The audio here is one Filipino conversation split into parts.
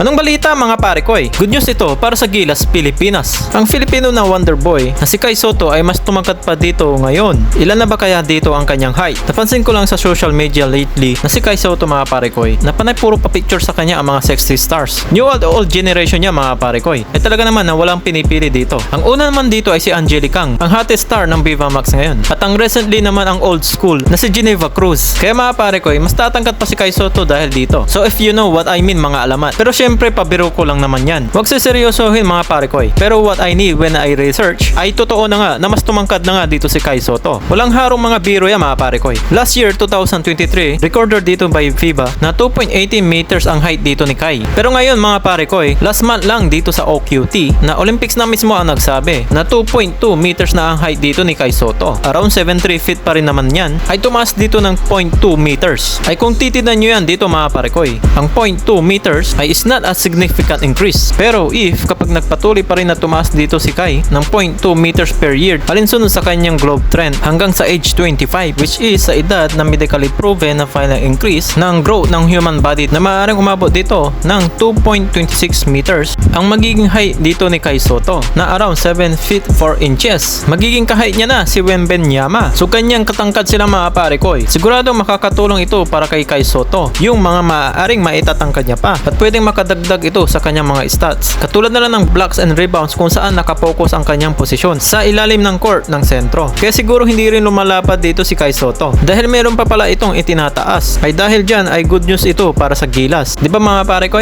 Anong balita mga pare ko? Good news ito para sa Gilas, Pilipinas. Ang Filipino na Wonder Boy na si Kai Sotto ay mas tumangkad pa dito ngayon. Ilan na ba kaya dito ang kanyang height? Napansin ko lang sa social media lately na si Kai Sotto mga pare ko na panay puro pa picture sa kanya ang mga sexy stars. New old generation niya mga pare ko. Ay talaga naman na walang pinipili dito. Ang una naman dito ay si Angelique Kang, ang hottest star ng Viva Max ngayon. At ang recently naman ang old school na si Geneva Cruz. Kaya mga pare ko, mas tatangkat pa si Kai Sotto dahil dito. So if you know what I mean mga alamat. Pero syempre pabiro ko lang naman yan. Huwag seryosohin mga pare ko. Pero what I need when I research ay totoo na nga na mas tumangkad na nga dito si Kai Sotto. Walang harong mga biro yan mga pare ko. Last year 2023, recorded dito by FIBA na 2.18 meters ang height dito ni Kai. Pero ngayon mga pare ko, last month lang dito sa OQT na Olympics na mismo ang nagsabi na 2.2 meters na ang height dito ni Kai Sotto. Around 7'3 feet pa rin naman yan. Ay tumaas dito ng 0.2 meters. Ay kung titignan nyo yan dito mga pare ko, ang 0.2 meters ay is not a significant increase. Pero if kapag nagpatuloy pa rin na tumaas dito si Kai ng 0.2 meters per year, alinsunod sa kanyang globe trend hanggang sa age 25, which is sa edad na medically proven na final increase ng growth ng human body na maaaring umabot dito ng 2.26 meters, ang magiging height dito ni Kai Sotto na around 7 feet 4 inches. Magiging kahheight niya na si Wembanyama. So kanyang katangkad sila mga pare ko. Sigurado makakatulong ito para kay Kai Sotto yung mga maaaring maitatangkad niya pa at pwedeng makadagdag ito sa kanyang mga stats. Katulad na lang ng blocks and rebounds kung saan nakapokus ang kanyang posisyon sa ilalim ng court ng sentro. Kaya siguro hindi rin lumalapad dito si Kai Sotto dahil meron pa pala itong itinataas. Ay dahil dyan ay good news ito para sa Gilas. Di ba mga pare ko?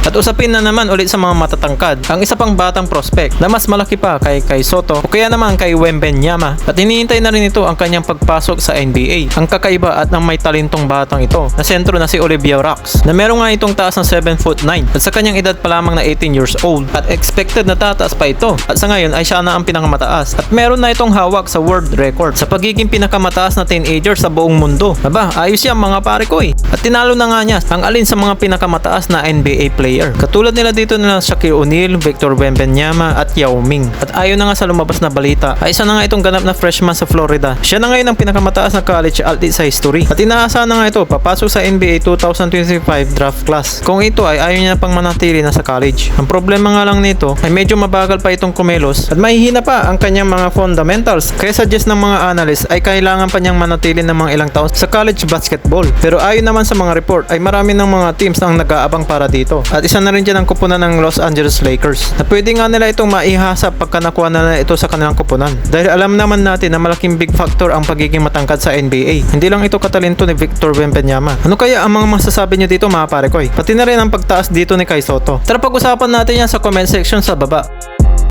At usapin na naman ulit sa mga matatangkad ang isa pang batang prospect na mas malaki pa kay Kai Sotto o kaya naman kay Wembanyama at hinihintay na rin ito ang kanyang pagpasok sa NBA. Ang kakaiba at ang may talentong batang ito na sentro na si Olivia Rocks na meron nga itong taas ng 7'9" at sa kanyang edad pa lamang na 18 years old at expected na tataas pa ito at sa ngayon ay siya na ang pinakamataas at meron na itong hawak sa world record sa pagiging pinakamataas na teenager sa buong mundo. Aba, ayos yan mga pare ko at tinalo na nga niya ang alin sa mga pinakamataas na NBA player. Katulad nila dito nila Shaquille O'Neal, Victor Wembanyama at Yao Ming. At ayon na nga sa lumabas na balita, ay isa na nga itong ganap na freshman sa Florida. Siya na ngayon ang pinakamataas na college athlete sa history. At inaasahan na nga ito papasok sa NBA 2025 draft class. Kung ito ay ayaw niya pang manatili na sa college. Ang problema nga lang nito ay medyo mabagal pa itong kumilos at mahihina pa ang kanyang mga fundamentals. Kaya suggest ng mga analyst ay kailangan pa niyang manatili ng mga ilang taon sa college basketball. Pero ayon naman sa mga report ay marami ng mga teams ang nag-aabang para dito. At isa na rin dyan ang kupunan ng Los Angeles Lakers na pwede nga nila itong maihasa pagka nakuha na nila ito sa kanilang kupunan. Dahil alam naman natin na malaking big factor ang pagiging matangkad sa NBA. Hindi lang ito katalento ni Victor Wembanyama. Ano kaya ang mga masasabi nyo dito mga pare ko? Pati na rin ang pagtaas dito ni Kai Sotto. Tara pag-usapan natin yan sa comment section sa baba.